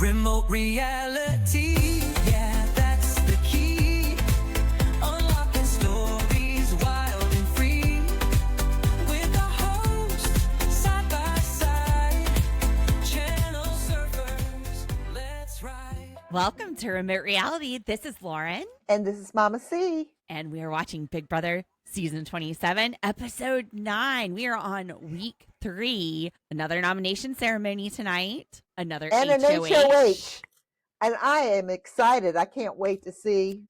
Remote reality, yeah, that's the key. Unlocking stories wild and free. With the host, side by side. Channel surfers, let's ride. Welcome to Remote Reality. This is Lauren. And this is Mama C. And we are watching Big Brother Season 27, Episode 9. We are on week 3. Another nomination ceremony tonight. Another And HOH. an HOH. And I am excited. I can't wait to see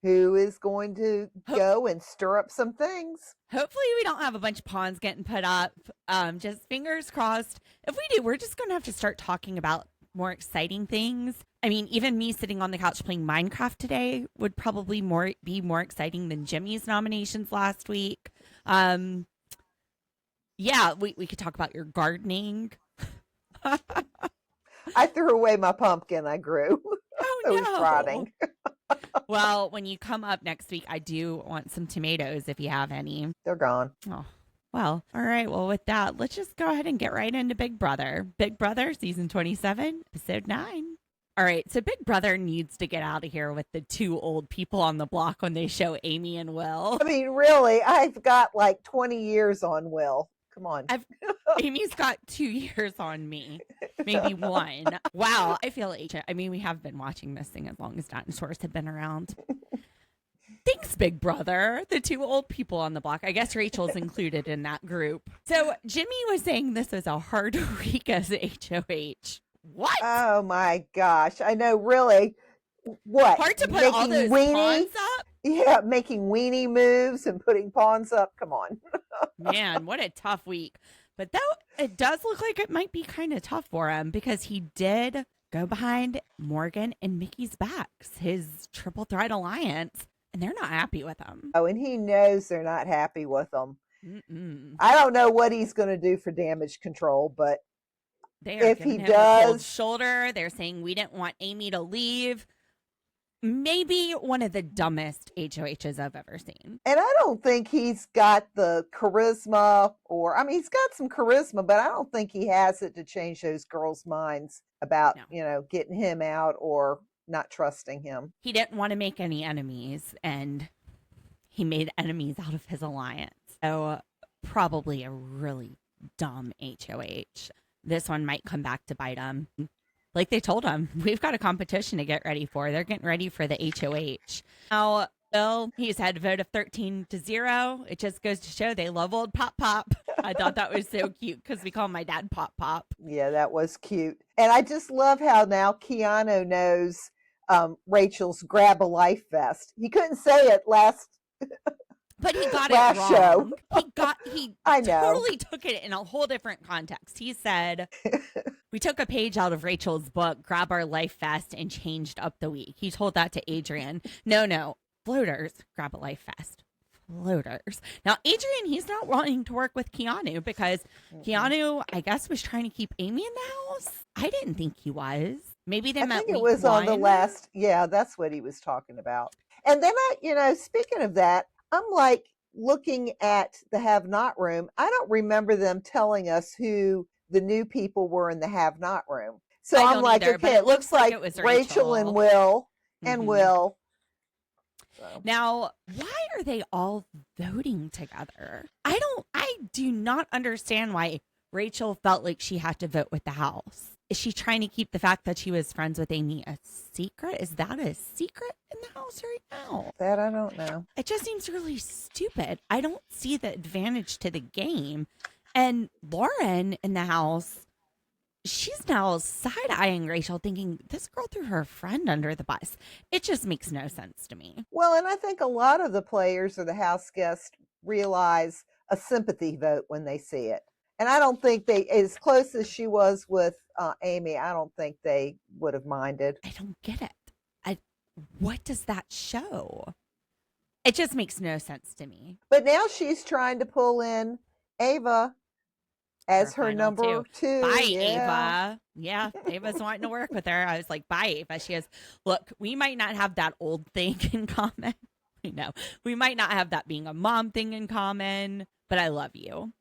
who is going to go and stir up some things. Hopefully we don't have a bunch of pawns getting put up. Just fingers crossed. If we do, we're just going to have to start talking about more exciting things. I mean, even me sitting on the couch playing Minecraft today would probably be more exciting than Jimmy's nominations last week. Yeah, we could talk about your gardening. I threw away my pumpkin I grew. Oh, It was no. rotting. Well, when you come up next week, I do want some tomatoes if you have any. They're gone. Oh, well, all right. Well, with that, let's just go ahead and get right into Big Brother. Big Brother, Season 27, Episode 9. All right, so Big Brother needs to get out of here with the two old people on the block when they show Amy and Will. I mean, really, I've got like 20 years on Will. Come on. Amy's got 2 years on me, maybe 1. Wow, I feel ancient. I mean, we have been watching this thing as long as dinosaurs have been around. Thanks, Big Brother. The two old people on the block. I guess Rachel's included in that group. So Jimmy was saying this was a hard week as HOH. What? Oh my gosh. I know, really. What? Hard to put all those pawns up? Yeah, making weenie moves and putting pawns up. Come on. Man, what a tough week. But though it does look like it might be kind of tough for him because he did go behind Morgan and Mickey's backs, his triple threat alliance, and they're not happy with him. Oh, and he knows they're not happy with him. Mm-mm. I don't know what he's going to do for damage control, but They are if giving he him the cold does, shoulder. They're saying we didn't want Amy to leave. Maybe one of the dumbest HOHs I've ever seen. and I don't think he's got the charisma he's got some charisma, but I don't think he has it to change those girls' minds about, getting him out or not trusting him. He didn't want to make any enemies, and he made enemies out of his alliance. So probably a really dumb HOH. This one might come back to bite him. Like they told him, we've got a competition to get ready for. They're getting ready for the HOH. Now, Bill, he's had a vote of 13-0. It just goes to show they love old Pop Pop. I thought that was so cute because we call my dad Pop Pop. Yeah, that was cute. And I just love how now Keanu knows Rachel's grab a life vest. He couldn't say it last But he got last it show. wrong. He I know. totally took it in a whole different context. He said, we took a page out of Rachel's book, grab our life vest, and changed up the week. He told that to Adrian. No, floaters, grab a life vest. Floaters. Now, Adrian, he's not wanting to work with Keanu because Keanu, I guess, was trying to keep Amy in the house. I didn't think he was. Maybe they I meant think it week was on the one. last. Yeah, that's what he was talking about. And then speaking of that, I'm like looking at the have not room. I don't remember them telling us who the new people were in the have not room. So I I'm don't like, either, but okay, it looks like it was Rachel and Will and Mhm. Will. So. Now, why are they all voting together? I do not understand why Rachel felt like she had to vote with the house. Is she trying to keep the fact that she was friends with Amy a secret? Is that a secret in the house right now? That I don't know. It just seems really stupid. I don't see the advantage to the game. And Lauren in the house, she's now side-eyeing Rachel thinking this girl threw her friend under the bus. It just makes no sense to me. Well, and I think a lot of the players or the house guests realize a sympathy vote when they see it. And I don't think as close as she was with Amy, I don't think they would have minded. I don't get it. What does that show? It just makes no sense to me. But now she's trying to pull in Ava as her final number two. Bye, Yeah. Ava. Yeah, Ava's wanting to work with her. I was like, bye, Ava. She goes, look, we might not have that old thing in common. No, we might not have that being a mom thing in common, but I love you.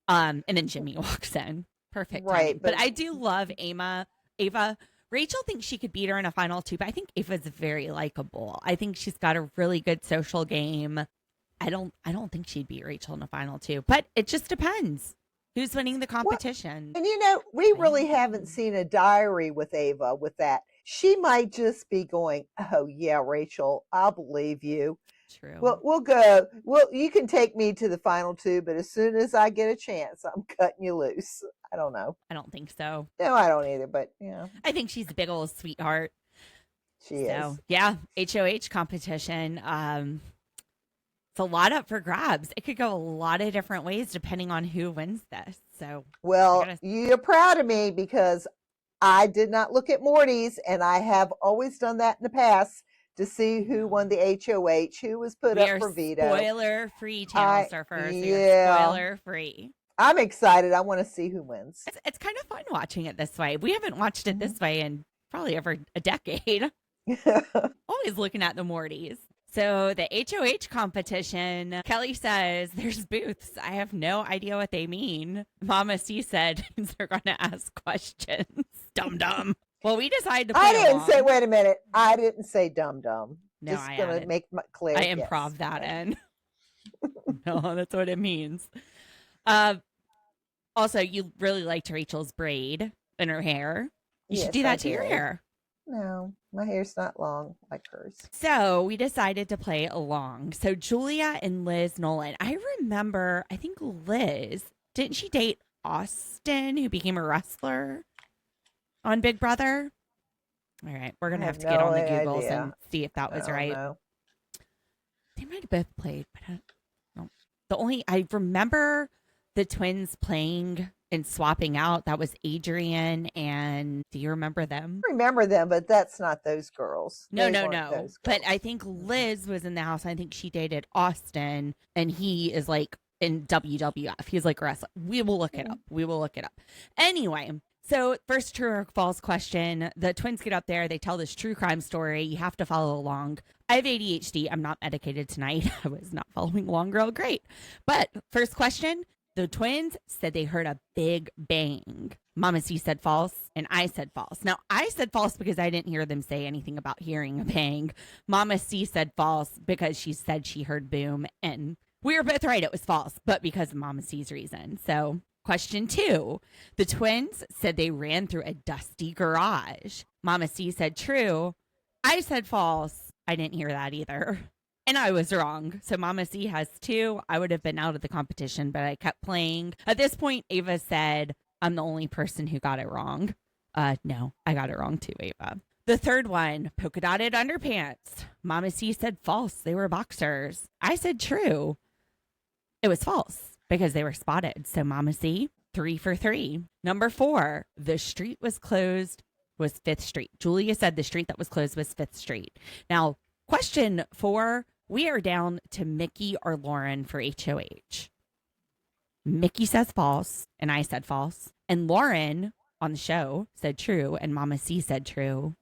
And then Jimmy walks in. Perfect. Right, Timing. But I do love Ava Rachel thinks she could beat her in a final two, but I think Ava's very likable. I think she's got a really good social game. I don't think she'd beat Rachel in a final two, but it just depends who's winning the competition. And we really haven't seen a diary with Ava with that. She might just be going, "Oh yeah, Rachel, I'll believe you." True. Well, we'll go. Well, you can take me to the final two, but as soon as I get a chance, I'm cutting you loose. I don't know. I don't think so. No, I don't either, but I think she's a big old sweetheart. She is. Yeah, HOH competition. It's a lot up for grabs. It could go a lot of different ways depending on who wins this. So, well, you're proud of me because I did not look at Morty's, and I have always done that in the past to see who won the HOH, who was put up for veto. Spoiler-free, Channel Surfer. So yeah. Spoiler-free. I'm excited. I want to see who wins. It's kind of fun watching it this way. We haven't watched it this way in probably over a decade. Always looking at the Mortys. So the HOH competition, Kelly says there's booths. I have no idea what they mean. Mama C said they're going to ask questions. Dum-dum. Well, we decided to play along. Wait a minute. I didn't say dum-dum. No, just I going to make clear. I improv that in. No, that's what it means. Also, you really liked Rachel's braid in her hair. You should do that to your hair. No, my hair's not long like hers. So we decided to play along. So Julia and Liz Nolan. I remember, I think Liz, didn't she date Austin, who became a wrestler on Big Brother? All right, we're going to have to get on the Googles and see if that was right. Know. They might have both played, but I don't know. I remember the twins playing and swapping out. That was Adrian, and do you remember them? I remember them, but that's not those girls. No. But I think Liz was in the house. I think she dated Austin, and he is like in WWF. He's like wrestling. We will look it up. Anyway, so first true or false question. The twins get up there. They tell this true crime story. You have to follow along. I have ADHD. I'm not medicated tonight. I was not following along, girl. Great. But first question. The twins said they heard a big bang. Mama C said false, and I said false. Now, I said false because I didn't hear them say anything about hearing a bang. Mama C said false because she said she heard boom, and we were both right. It was false, but because of Mama C's reason. So, question 2. The twins said they ran through a dusty garage. Mama C said true. I said false. I didn't hear that either. And I was wrong. So Mama C has 2. I would have been out of the competition, but I kept playing. At this point, Ava said, I'm the only person who got it wrong. No, I got it wrong too, Ava. The third one, polka dotted underpants. Mama C said false. They were boxers. I said true. It was false because they were spotted. So Mama C, 3 for 3. Number 4, the street was closed was 5th Street. Julia said the street that was closed was 5th Street. Now, question 4, we are down to Mickey or Lauren for HOH. Mickey says false, and I said false. And Lauren on the show said true, and Mama C said true.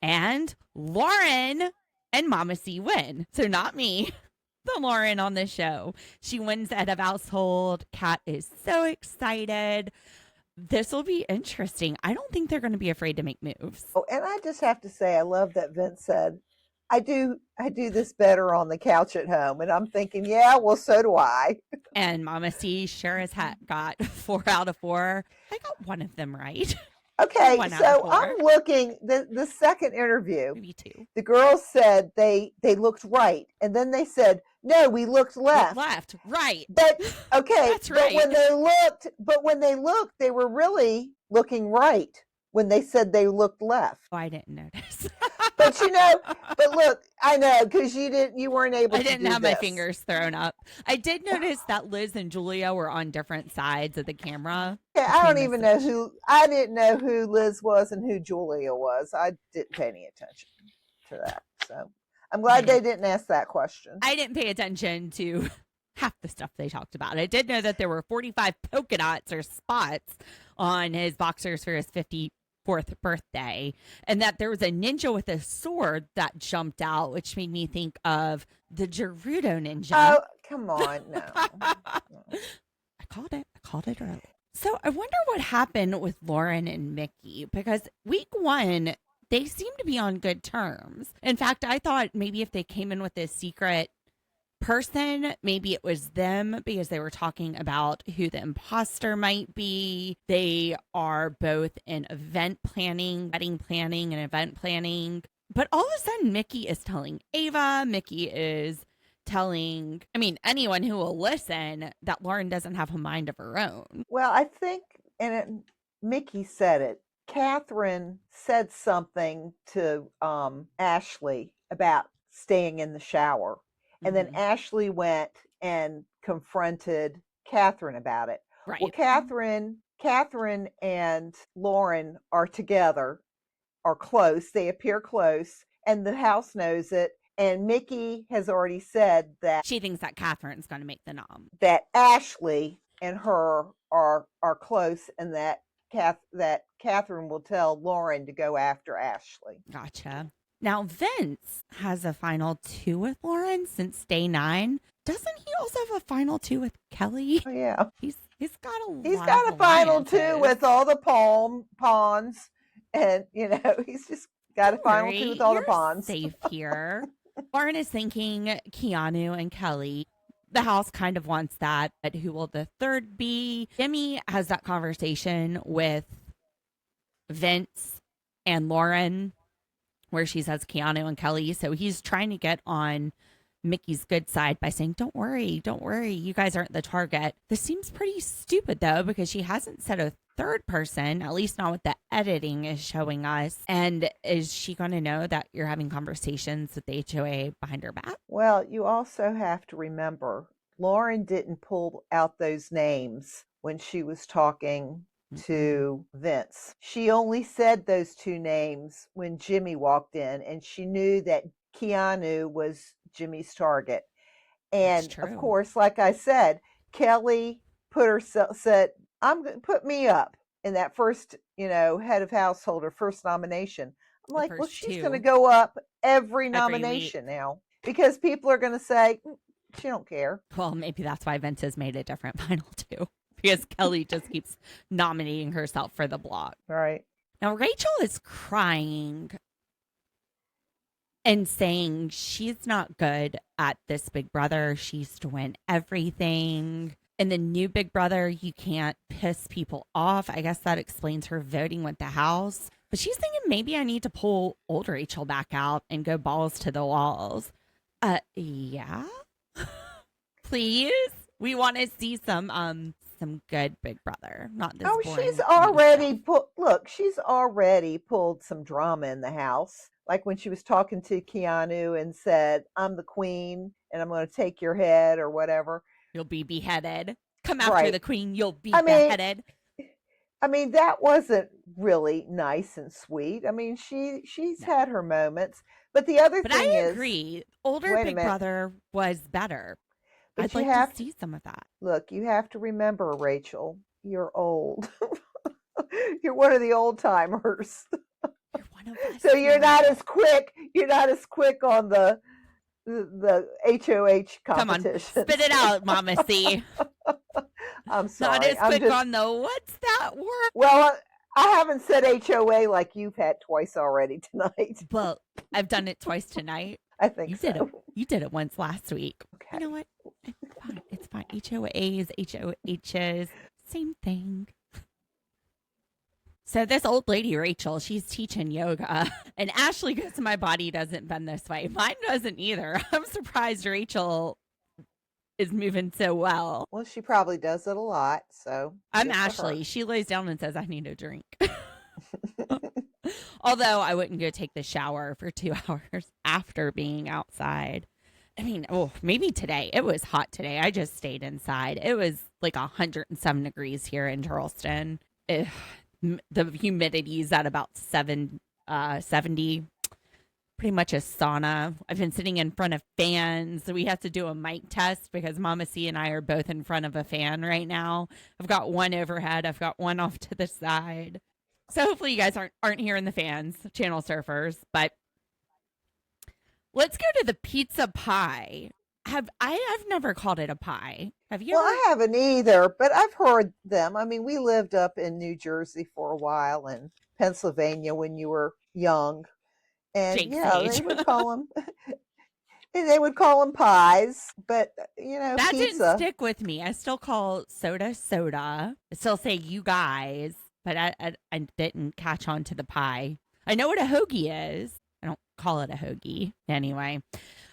And Lauren and Mama C win. So not me, the Lauren on the show. She wins at a household. Kat is so excited. This will be interesting. I don't think they're going to be afraid to make moves. Oh, and I just have to say, I love that Vince said, I do this better on the couch at home. And I'm thinking, yeah, well, so do I. And Mama C sure as heck got 4 out of 4. I got one of them right. Okay, so I'm looking, the second interview. Maybe 2. The girls said they looked right. And then they said, no, we looked left. Left, right. But, okay, That's right. but when they looked, they were really looking right when they said they looked left. Oh, I didn't notice. But look, I know, because you weren't able to I didn't have this. my fingers thrown up. I did notice that Liz and Julia were on different sides of the camera. Yeah, I didn't know who Liz was and who Julia was. I didn't pay any attention to that. So I'm glad they didn't ask that question. I didn't pay attention to half the stuff they talked about. I did know that there were 45 polka dots or spots on his boxers for his 54th birthday, and that there was a ninja with a sword that jumped out, which made me think of the Gerudo ninja. Oh, come on. No. I called it early. So I wonder what happened with Lauren and Mickey, because week one, they seem to be on good terms. In fact, I thought maybe if they came in with a secret person, maybe it was them because they were talking about who the imposter might be. They are both in event planning, wedding planning, and event planning. But all of a sudden, Mickey is telling Ava, Mickey is telling, I mean, anyone who will listen, that Lauren doesn't have a mind of her own. Well, I think, and Mickey said it. Catherine said something to Ashley about staying in the shower. And then Mhm. Ashley went and confronted Catherine about it. Well, Right. Catherine and Lauren are together, are close. They appear close, and the house knows it. And Mickey has already said that She thinks that Catherine's going to make the nom. Ashley and her are close, and that Catherine will tell Lauren to go after Ashley. Gotcha. Now, Vince has a final two with Lauren since day 9. Doesn't he also have a final two with Kelly? Oh yeah, He's got a he's lot got of a final two alliances. with all the pawns, and he's just got a Don't final worry, two with all the you're pawns. safe here. Lauren is thinking Keanu and Kelly. The house kind of wants that, but who will the third be? Jimmy has that conversation with Vince and Lauren where she says Keanu and Kelly. So he's trying to get on Mickey's good side by saying, don't worry, you guys aren't the target. This seems pretty stupid though, because she hasn't said a third person, at least not what the editing is showing us. And is she going to know that you're having conversations with the HOA behind her back? Well, you also have to remember Lauren didn't pull out those names when she was talking to Vince. She only said those two names when Jimmy walked in, and she knew that Keanu was Jimmy's target. That's And of true. course, like I said, Kelly said, "I'm going to put me up in that first, head of household or first nomination." I'm The like, well, first she's going to two go up every every week. nomination now because people are going to say she don't care. Well, maybe that's why Vince has made a different final two, because Kelly just keeps nominating herself for the block. Right. Now, Rachel is crying and saying she's not good at this Big Brother. She used to win everything. And the new Big Brother, you can't piss people off. I guess that explains her voting with the house. But she's thinking maybe I need to pull old Rachel back out and go balls to the walls. Yeah. Please. We want to see some good Big Brother, not this Oh, boring she's new already stuff. she's already pulled some drama in the house. Like when she was talking to Keanu and said, "I'm the queen and I'm going to take your head," or whatever. You'll be beheaded. Come after Right. the queen, you'll be I mean, beheaded. that wasn't really nice and sweet. I mean, she's No. had her moments. But the other But I thing is, agree. Older wait a Big minute, Brother was better. but I'd you like to have to see some of that. look, you have to remember, Rachel, you're old. You're one of the old timers. You're one of us So you're not now. as quick. You're not as quick on the HOH Come on, competition. spit it out, Mama C. I'm Not sorry. as I'm quick just on the what's that word? well. I haven't said HOA like you've had twice already tonight. Well, I've done it twice tonight. I think You so. did it. You did it once last week. Okay. You know what? It's fine. It's fine. HOAs, HOHs, same thing. So this old lady, Rachel, she's teaching yoga. And Ashley goes, my body doesn't bend this way. Mine doesn't either. I'm surprised Rachel is moving so well. Well, she probably does it a lot. So I'm good for her. Ashley. She lays down and says, I need a drink. Although I wouldn't go take the shower for 2 hours after being outside. I mean, maybe today. It was hot today. I just stayed inside. It was like 107 degrees here in Charleston. The humidity is at about 70. Pretty much a sauna. I've been sitting in front of fans. So we have to do a mic test because Mama C and I are both in front of a fan right now. I've got one overhead. I've got one off to the side. So hopefully you guys aren't hearing the fans, channel surfers. But let's go to the pizza pie. I've never called it a pie. Have you Well, ever? I haven't either, but I've heard them. I mean, we lived up in New Jersey for a while and Pennsylvania when you were young. And Jake's yeah, age. they would call them pies, but That didn't pizza. stick with me. I still call soda soda. I still say you guys, but I didn't catch on to the pie. I know what a hoagie is. I don't call it a hoagie anyway.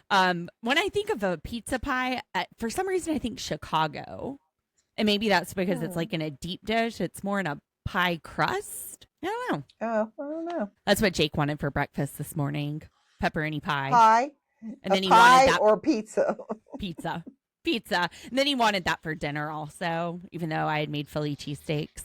When I think of a pizza pie, for some reason I think Chicago, and maybe that's because it's like in a deep dish. It's more in a pie crust. I don't know. Oh, I don't know. That's what Jake wanted for breakfast this morning: pepperoni pie. Pie, And a then he wanted pie that or pizza. pizza. And then he wanted that for dinner also, even though I had made Philly cheesesteaks.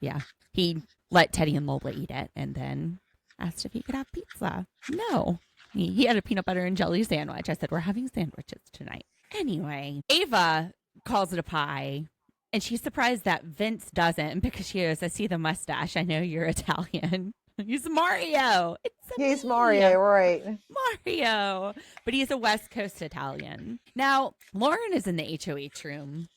Yeah. He let Teddy and Lola eat it and then asked if he could have pizza. No. He had a peanut butter and jelly sandwich. I said, we're having sandwiches tonight. Anyway, Ava calls it a pie. And she's surprised that Vince doesn't because she goes, I see the mustache. I know you're Italian. He's Mario. He's me. Mario, right? Mario. But he's a West Coast Italian. Now, Lauren is in the HOH room,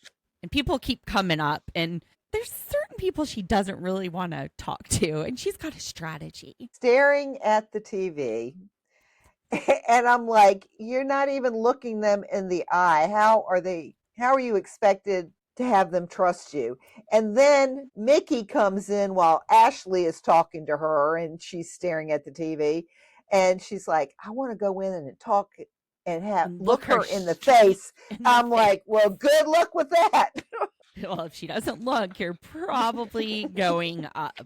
and people keep coming up, and there's certain people she doesn't really want to talk to, and she's got a strategy. Staring at the TV. And I'm like, you're not even looking them in the eye. How are you expected to have them trust you? And then Mickey comes in while Ashley is talking to her and she's staring at the TV. And she's like, I want to go in and talk and look her in the face. I'm like, well, good luck with that. Well, if she doesn't look, you're probably going up.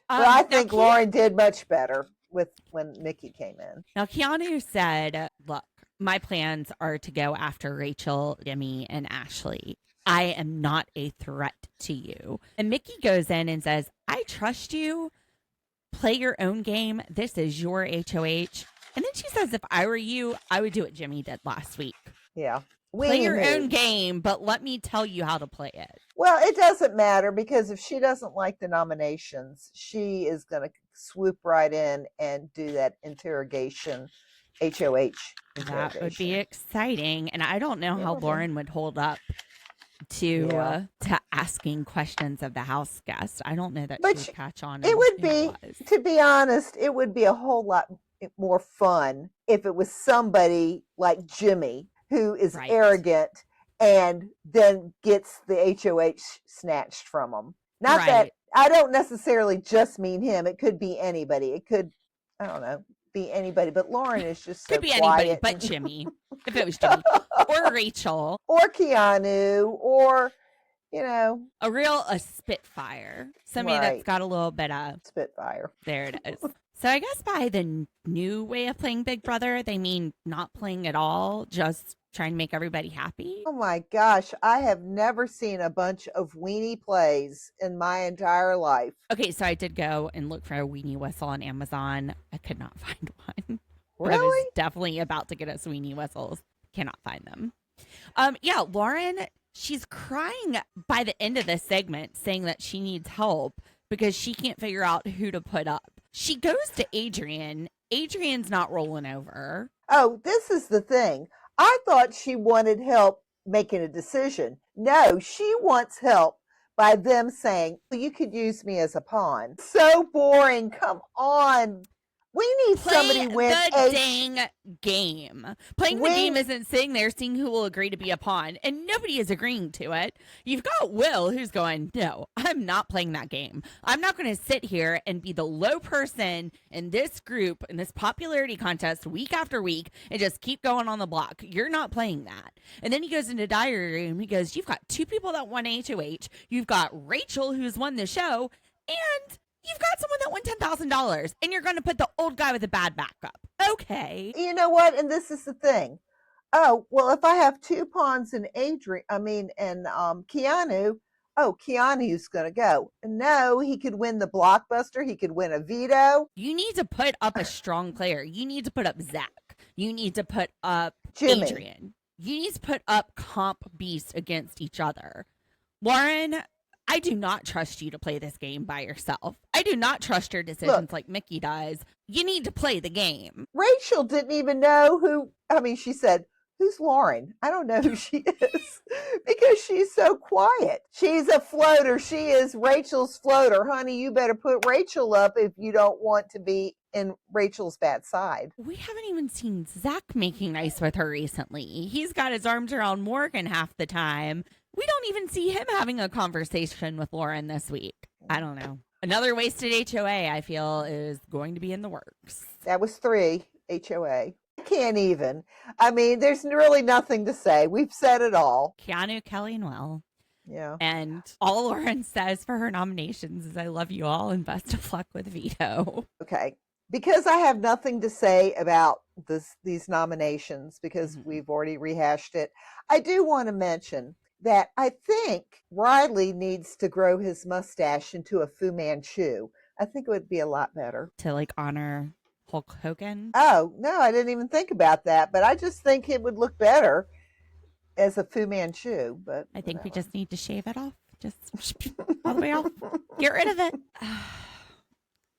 Well, I think Lauren did much better with when Mickey came in. Now, Keanu said, look, my plans are to go after Rachel, Jimmy, and Ashley. I am not a threat to you. And Mickey goes in and says, I trust you. Play your own game. This is your HOH. And then she says, if I were you, I would do what Jimmy did last week. Yeah. Play your own game, but let me tell you how to play it. Well, it doesn't matter because if she doesn't like the nominations, she is going to swoop right in and do that interrogation, HOH. That would be exciting. And I don't know how Lauren would hold up to asking questions of the house guest. I don't know that she would catch on. It would be, to be honest, it would be a whole lot more fun if it was somebody like Jimmy, who is arrogant and then gets the HOH snatched from him. Not that I don't necessarily just mean him. It could be anybody. It could, I don't know, be anybody. But Lauren is just so could be quiet. Anybody but Jimmy. If it was Jimmy or Rachel or Keanu or, a Spitfire. Somebody that's got a little bit of Spitfire. There it is. So I guess by the new way of playing Big Brother, they mean not playing at all, just trying to make everybody happy. Oh my gosh, I have never seen a bunch of weenie plays in my entire life. Okay, so I did go and look for a weenie whistle on Amazon. I could not find one. Really? I was definitely about to get us weenie whistles. Cannot find them. Yeah, Lauren, she's crying by the end of this segment saying that she needs help because she can't figure out who to put up. She goes to Adrian. Adrian's not rolling over. Oh, this is the thing. I thought she wanted help making a decision. No, she wants help by them saying, well, you could use me as a pawn. So boring. Come on. We need somebody with the dang game. Playing the game isn't sitting there seeing who will agree to be a pawn, and nobody is agreeing to it. You've got Will who's going, no, I'm not playing that game. I'm not going to sit here and be the low person in this group, in this popularity contest week after week, and just keep going on the block. You're not playing that. And then he goes into diary room. He goes, you've got two people that won HOH. You've got Rachel who's won the show, and you've got someone that won $10,000 and you're going to put the old guy with a bad backup. Okay. You know what? And this is the thing. Oh, well, if I have two pawns and Keanu, Keanu's going to go. No, he could win the blockbuster. He could win a veto. You need to put up a strong player. You need to put up Zach. You need to put up Jimmy. Adrian. You need to put up comp beasts against each other. Lauren, I do not trust you to play this game by yourself. I do not trust your decisions like Mickey does. You need to play the game. Rachel didn't even know she said, who's Lauren? I don't know who she is because she's so quiet. She's a floater. She is Rachel's floater. Honey, you better put Rachel up if you don't want to be in Rachel's bad side. We haven't even seen Zach making nice with her recently. He's got his arms around Morgan half the time. We don't even see him having a conversation with Lauren this week. I don't know. Another wasted HOA, I feel, is going to be in the works. That was 3 HOA. I can't even. I mean, there's really nothing to say. We've said it all. Keanu, Kelly, and Will. Yeah. And all Lauren says for her nominations is, I love you all and best of luck with veto. Okay. Because I have nothing to say about these nominations because we've already rehashed it, I do want to mention that I think Riley needs to grow his mustache into a Fu Manchu. I think it would be a lot better. To like honor Hulk Hogan. Oh, no, I didn't even think about that, but I just think it would look better as a Fu Manchu. But I think we just need to shave it off. Just all the way off. Get rid of it.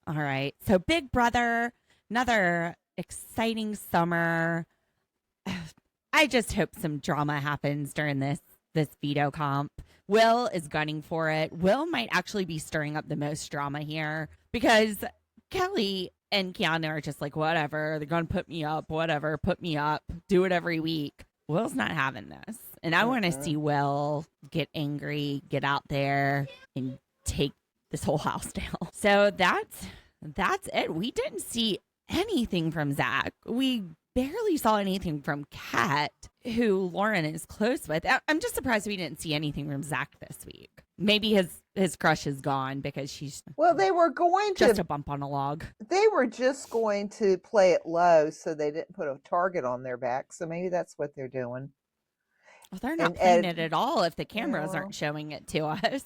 All right. So Big Brother, another exciting summer. I just hope some drama happens during this veto comp. Will is gunning for it. Will might actually be stirring up the most drama here because Kelly and Keanu are just like, whatever, they're going to put me up, whatever, put me up, do it every week. Will's not having this. And I want to see Will get angry, get out there and take this whole house down. So that's it. We didn't see anything from Zach. We barely saw anything from Kat, who Lauren is close with. I'm just surprised we didn't see anything from Zach this week. Maybe his crush is gone because she's they were going just a bump on a log. They were just going to play it low so they didn't put a target on their back. So maybe that's what they're doing. Well, they're not playing it at all if the cameras aren't showing it to us.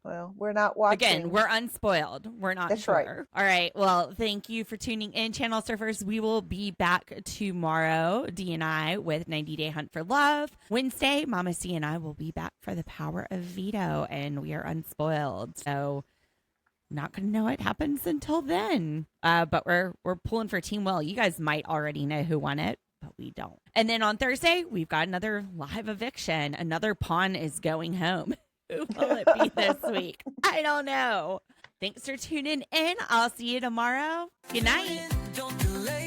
Well, we're not watching. Again, we're unspoiled. We're not That's sure. right. All right. Well, thank you for tuning in, Channel Surfers. We will be back tomorrow, D and I, with 90 Day Hunt for Love. Wednesday, Mama C and I will be back for the Power of Veto, and we are unspoiled. So not going to know what happens until then. But we're pulling for Team Will. You guys might already know who won it, but we don't. And then on Thursday, we've got another live eviction. Another pawn is going home. Who will it be this week? I don't know. Thanks for tuning in. I'll see you tomorrow. Good night. Don't delay.